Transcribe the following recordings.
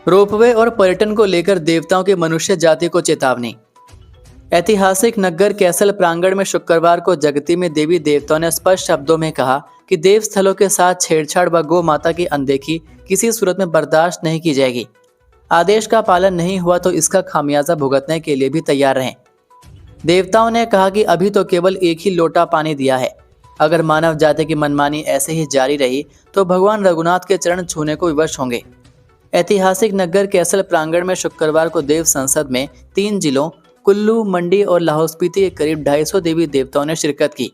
Ropeway और पर्यटन को लेकर देवताओं की मनुष्य जाति को चेतावनी। ऐतिहासिक नगर कैसल प्रांगण में शुक्रवार को जगती में देवी देवताओं ने स्पष्ट शब्दों में कहा कि देव स्थलों के साथ छेड़छाड़ व गौ माता की अनदेखी किसी सूरत में बर्दाश्त नहीं की जाएगी। आदेश का पालन नहीं हुआ तो इसका खामियाजा भुगतने के लिए भी तैयार रहें। देवताओं ने कहा कि अभी तो केवल एक ही लोटा पानी दिया है। अगर मानव जाति की मनमानी ऐसे ही जारी रही तो भगवान रघुनाथ के चरण छूने को विवश होंगे। ऐतिहासिक नगर कैसल प्रांगण में शुक्रवार को देव संसद में 3 जिलों कुल्लू, मंडी और लाहौल स्पीति के करीब 250 देवी देवताओं ने शिरकत की।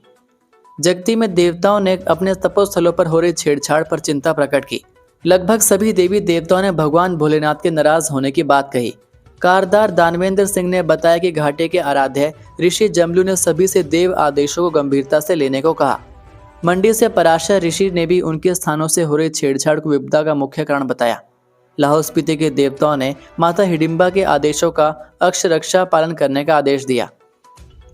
जगती में देवताओं ने अपने तपोस्थलों पर हो रही छेड़छाड़ पर चिंता प्रकट की। लगभग सभी देवी देवताओं ने भगवान भोलेनाथ के नाराज होने की बात कही। कारदार दानवेंद्र सिंह ने बताया कि घाटे के आराध्य ऋषि जमलू ने सभी से देव आदेशों को गंभीरता से लेने को कहा। मंडी से पराशर ऋषि ने भी उनके स्थानों से हो रही छेड़छाड़ को विपदा का मुख्य कारण बताया। लाहौल स्पीति के देवताओं ने माता हिडिंबा के आदेशों का अक्षरशः पालन करने का आदेश दिया।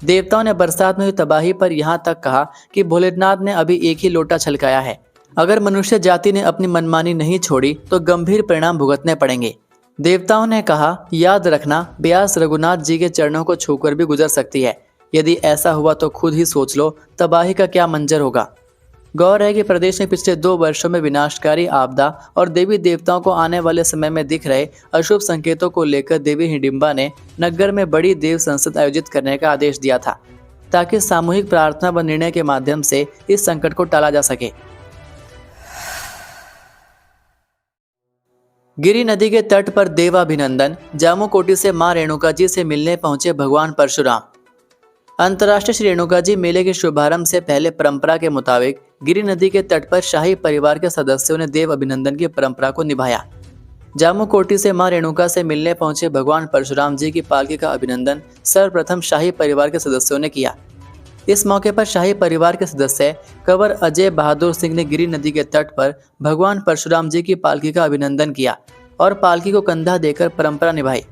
देवताओं ने बरसात में हुई तबाही पर यहां तक कहा कि भोलेनाथ ने अभी एक ही लोटा छलकाया है। अगर मनुष्य जाति ने अपनी मनमानी नहीं छोड़ी तो गंभीर परिणाम भुगतने पड़ेंगे। देवताओं ने कहा, याद रखना, ब्यास रघुनाथ जी के चरणों को छूकर भी गुजर सकती है। यदि ऐसा हुआ तो खुद ही सोच लो तबाही का क्या मंजर होगा। गौर है कि प्रदेश में पिछले 2 वर्षों में विनाशकारी आपदा और देवी देवताओं को आने वाले समय में दिख रहे अशुभ संकेतों को लेकर देवी हिडिंबा ने नगर में बड़ी देव संसद आयोजित करने का आदेश दिया था, ताकि सामूहिक प्रार्थना व निर्णय के माध्यम से इस संकट को टाला जा सके। गिरि नदी के तट पर देवाभिनंदन। जामूकोटी से मां रेणुका जी से मिलने पहुंचे भगवान परशुराम। अंतर्राष्ट्रीय श्री रेणुका जी मेले के शुभारंभ से पहले परंपरा के मुताबिक गिरि नदी के तट पर शाही परिवार के सदस्यों ने देव अभिनंदन की परंपरा को निभाया। जामूकोटी से मां रेणुका से मिलने पहुंचे भगवान परशुराम जी की पालकी का अभिनंदन सर्वप्रथम शाही परिवार के सदस्यों ने किया। इस मौके पर शाही परिवार के सदस्य कंवर अजय बहादुर सिंह ने गिरि नदी के तट पर भगवान परशुराम जी की पालकी का अभिनंदन किया और पालकी को कंधा देकर परंपरा निभाई।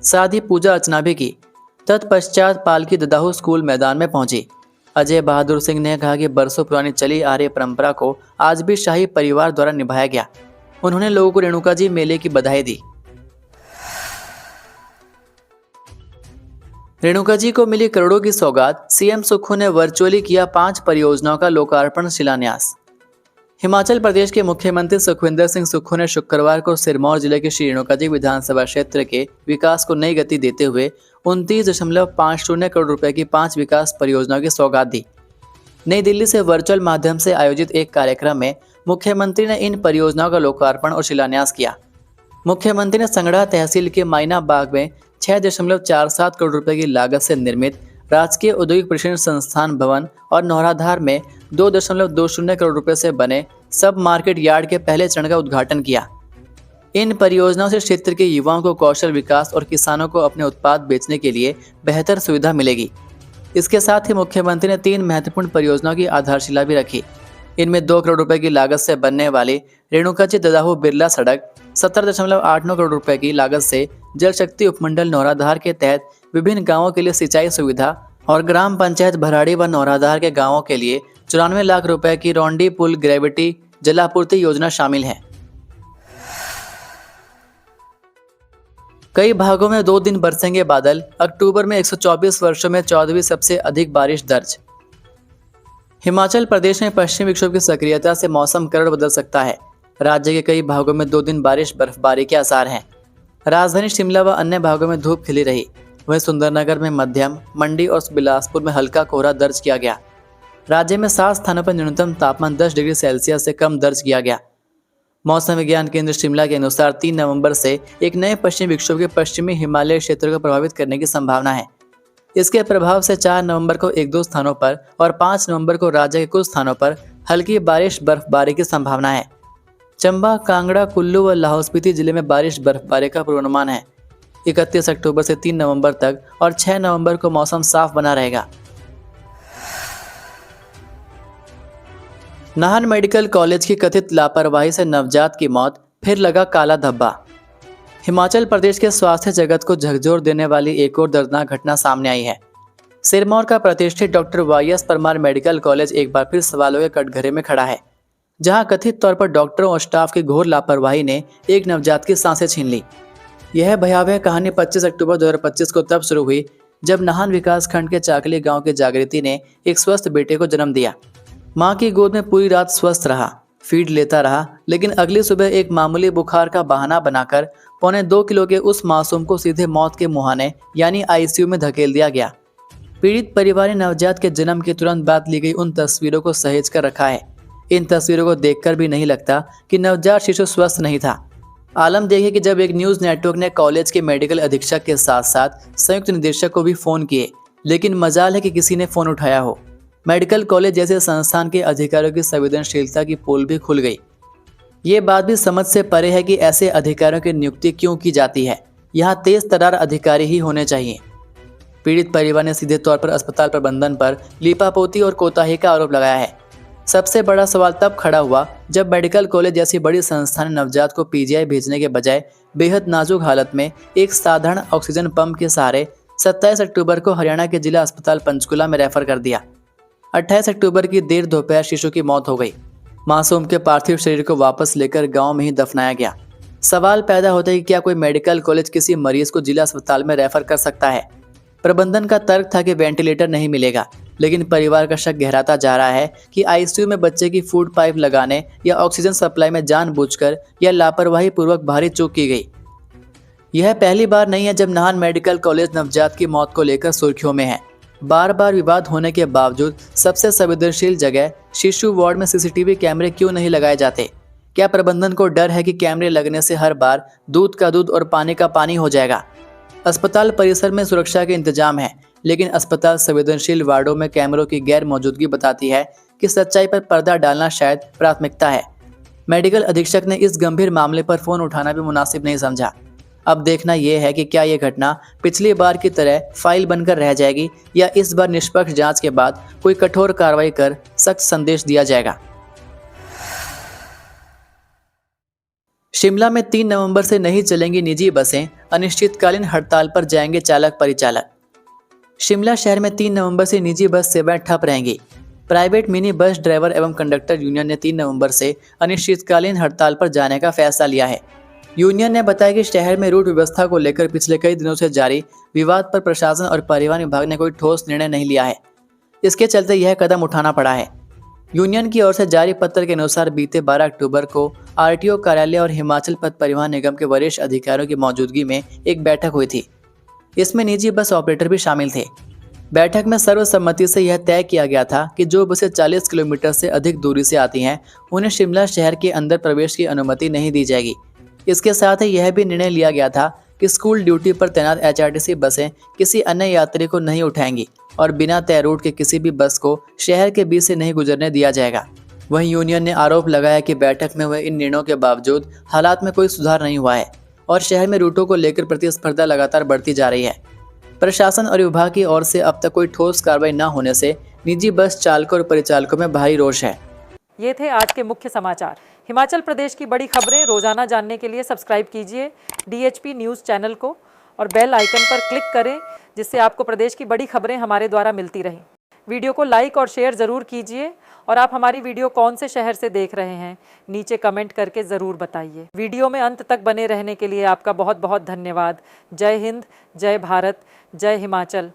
साथ ही पूजा अर्चना भी की। तत्पश्चात पालकी ददाहू स्कूल मैदान में पहुंची। अजय बहादुर सिंह ने कहा कि बरसों पुरानी चली आ रही परंपरा को आज भी शाही परिवार द्वारा निभाया गया। उन्होंने लोगों को रेणुका जी मेले की बधाई दी। रेणुका जी को मिली करोड़ों की सौगात। सीएम सुक्खू ने वर्चुअली किया 5 परियोजनाओं का लोकार्पण शिलान्यास। हिमाचल प्रदेश के मुख्यमंत्री सुखविंदर सिंह सुक्खू ने शुक्रवार को सिरमौर जिले के श्री रेणुका जी विधानसभा क्षेत्र के विकास को नई गति देते हुए 29.50 करोड़ रुपए की 5 विकास परियोजनाओं की सौगात दी। नई दिल्ली से वर्चुअल माध्यम से आयोजित एक कार्यक्रम में मुख्यमंत्री ने इन परियोजनाओं का लोकार्पण और शिलान्यास किया। मुख्यमंत्री ने संगड़ा तहसील के मायना बाग में 6.47 करोड़ रुपए की लागत से निर्मित राजकीय औद्योगिक प्रशिक्षण संस्थान भवन और नौराधार में 2.20 करोड़ रुपए से बने सब मार्केट यार्ड के पहले चरण का उद्घाटन किया। इन परियोजनाओं से क्षेत्र के युवाओं को कौशल विकास और किसानों को अपने उत्पाद बेचने के लिए बेहतर सुविधा मिलेगी। इसके साथ ही मुख्यमंत्री ने 3 महत्वपूर्ण परियोजनाओं की आधारशिला भी रखी। इनमें 2 करोड़ रुपए की लागत से बनने वाली रेणुका जी ददाहू बिरला सड़क, 17.89 करोड़ रुपए की लागत से जल शक्ति उपमंडल नौराधार के तहत विभिन्न गांवों के लिए सिंचाई सुविधा और ग्राम पंचायत भराड़ी व नौराधार के गांवों के लिए 94 लाख रुपए की रौंडी पुल ग्रेविटी जलापूर्ति योजना शामिल है। कई भागों में 2 दिन बरसेंगे बादल। अक्टूबर में 124 वर्षों में 14वीं सबसे अधिक बारिश दर्ज। हिमाचल प्रदेश में पश्चिमी विक्षोभ की सक्रियता से मौसम करवट बदल सकता है। राज्य के कई भागों में 2 दिन बारिश बर्फबारी के आसार हैं। राजधानी शिमला व अन्य भागों में धूप खिली रही। वहीं सुंदरनगर में मध्यम, मंडी और बिलासपुर में हल्का कोहरा दर्ज किया गया। राज्य में 7 स्थानों पर न्यूनतम तापमान 10 डिग्री सेल्सियस से कम दर्ज किया गया। मौसम विज्ञान केंद्र शिमला के अनुसार 3 नवंबर से एक नए पश्चिमी विक्षोभ के पश्चिमी हिमालय क्षेत्र को प्रभावित करने की संभावना है। इसके प्रभाव से 4 नवंबर को 1-2 स्थानों पर और 5 नवंबर को राज्य के कुछ स्थानों पर हल्की बारिश बर्फबारी की संभावना है। चंबा, कांगड़ा, कुल्लू व लाहौल स्पीति जिले में बारिश बर्फबारी का पूर्वानुमान है। 31 अक्टूबर से 3 नवंबर तक और 6 नवंबर को मौसम साफ बना रहेगा। नाहन मेडिकल कॉलेज की कथित लापरवाही से नवजात की मौत, फिर लगा काला धब्बा। हिमाचल प्रदेश के स्वास्थ्य जगत को झकझोर देने वाली एक और दर्दनाक घटना सामने आई है। सिरमौर का प्रतिष्ठित doctor YS Parmar medical college एक बार फिर सवालों के कटघरे में खड़ा है। जहां कथित तौर पर डॉक्टरों और स्टाफ की घोर लापरवाही ने एक नवजात की सांसें छीन ली। यह भयावह कहानी 25 अक्टूबर 2025 को तब शुरू हुई जब नाहन विकास खंड के चाकली गांव के जागृति ने एक स्वस्थ बेटे को जन्म दिया। मां की गोद में पूरी रात स्वस्थ रहा, फीड लेता रहा, लेकिन अगली सुबह एक मामूली बुखार का बहाना बनाकर 1.25 किलो के उस मासूम को सीधे मौत के मुहाने यानी आईसीयू में धकेल दिया गया। पीड़ित परिवार ने नवजात के जन्म के तुरंत बाद ली गई उन तस्वीरों को सहेज कर रखा है। इन तस्वीरों को देखकर भी नहीं लगता कि नवजात शिशु स्वस्थ नहीं था। आलम देखिए कि जब एक न्यूज़ नेटवर्क ने कॉलेज के मेडिकल अधीक्षक के साथ साथ संयुक्त निदेशक को भी फ़ोन किए, लेकिन मजाल है कि किसी ने फ़ोन उठाया हो। मेडिकल कॉलेज जैसे संस्थान के अधिकारियों की संवेदनशीलता की पोल भी खुल गई। ये बात भी समझ से परे है कि ऐसे अधिकारियों की नियुक्ति क्यों की जाती है। यहाँ तेज तर्रार अधिकारी ही होने चाहिए। पीड़ित परिवार ने सीधे तौर पर अस्पताल प्रबंधन पर लीपापोती और कोताही का आरोप लगाया है। सबसे बड़ा सवाल तब खड़ा हुआ जब मेडिकल कॉलेज जैसी बड़ी संस्था ने नवजात को पीजीआई भेजने के बजाय बेहद नाजुक हालत में एक साधारण ऑक्सीजन पंप के सहारे 27 अक्टूबर को हरियाणा के जिला अस्पताल पंचकुला में रेफर कर दिया। 28 अक्टूबर की देर दोपहर शिशु की मौत हो गई। मासूम के पार्थिव शरीर को वापस लेकर गांव में ही दफनाया गया। सवाल पैदा होता है कि क्या कोई मेडिकल कॉलेज किसी मरीज को जिला अस्पताल में रेफर कर सकता है। प्रबंधन का तर्क था कि वेंटिलेटर नहीं मिलेगा, लेकिन परिवार का शक गहराता जा रहा है कि आईसीयू में बच्चे की फूड पाइप लगाने या ऑक्सीजन सप्लाई में जानबूझकर या लापरवाही पूर्वक भारी चूक की गई। यह पहली बार नहीं है जब नाहन मेडिकल कॉलेज नवजात की मौत को लेकर सुर्खियों में है। बार बार विवाद होने के बावजूद सबसे संवेदनशील जगह शिशु वार्ड में सीसीटीवी कैमरे क्यों नहीं लगाए जाते? क्या प्रबंधन को डर है कि कैमरे लगने से हर बार दूध का दूध और पानी का पानी हो जाएगा? अस्पताल परिसर में सुरक्षा के इंतजाम है, लेकिन अस्पताल संवेदनशील वार्डों में कैमरों की गैर मौजूदगी बताती है कि सच्चाई पर पर्दा डालना शायद प्राथमिकता है। मेडिकल अधीक्षक ने इस गंभीर मामले पर फोन उठाना भी मुनासिब नहीं समझा। अब देखना यह है कि क्या यह घटना पिछली बार की तरह फाइल बनकर रह जाएगी या इस बार निष्पक्ष जांच के बाद कोई कठोर कार्रवाई कर सख्त संदेश दिया जाएगा। शिमला में 3 नवंबर से नहीं चलेंगी निजी बसें, अनिश्चितकालीन हड़ताल पर जाएंगे चालक परिचालक। शिमला शहर में 3 नवंबर से निजी बस सेवाएं ठप रहेंगी। प्राइवेट मिनी बस ड्राइवर एवं कंडक्टर यूनियन ने 3 नवंबर से अनिश्चितकालीन हड़ताल पर जाने का फैसला लिया है। यूनियन ने बताया कि शहर में रूट व्यवस्था को लेकर पिछले कई दिनों से जारी विवाद पर प्रशासन और परिवहन विभाग ने कोई ठोस निर्णय नहीं लिया है। इसके चलते यह कदम उठाना पड़ा है। यूनियन की ओर से जारी पत्र के अनुसार बीते 12 अक्टूबर को आरटीओ कार्यालय और हिमाचल पथ परिवहन निगम के वरिष्ठ अधिकारियों की मौजूदगी में एक बैठक हुई थी। इसमें निजी बस ऑपरेटर भी शामिल थे। बैठक में सर्वसम्मति से यह तय किया गया था कि जो बसें 40 किलोमीटर से अधिक दूरी से आती हैं, उन्हें शिमला शहर के अंदर प्रवेश की अनुमति नहीं दी जाएगी। इसके साथ ही यह भी निर्णय लिया गया था कि स्कूल ड्यूटी पर तैनात एचआरटीसी बसें किसी अन्य यात्री को नहीं उठाएंगी और बिना तय रूट के किसी भी बस को शहर के बीच से नहीं गुजरने दिया जाएगा। वहीं यूनियन ने आरोप लगाया कि बैठक में हुए इन निर्णयों के बावजूद हालात में कोई सुधार नहीं हुआ है और शहर में रूटों को लेकर प्रतिस्पर्धा लगातार बढ़ती जा रही है। प्रशासन और विभाग की ओर से अब तक कोई ठोस कार्रवाई न होने से निजी बस चालकों और परिचालकों में भारी रोष है। ये थे आज के मुख्य समाचार। हिमाचल प्रदेश की बड़ी खबरें रोजाना जानने के लिए सब्सक्राइब कीजिए DHP न्यूज़ चैनल को और बेल आइकन पर क्लिक करें, जिससे आपको प्रदेश की बड़ी खबरें हमारे द्वारा मिलती रहें। वीडियो को लाइक और शेयर ज़रूर कीजिए और आप हमारी वीडियो कौन से शहर से देख रहे हैं नीचे कमेंट करके ज़रूर बताइए। वीडियो में अंत तक बने रहने के लिए आपका बहुत बहुत धन्यवाद। जय हिंद, जय भारत, जय हिमाचल।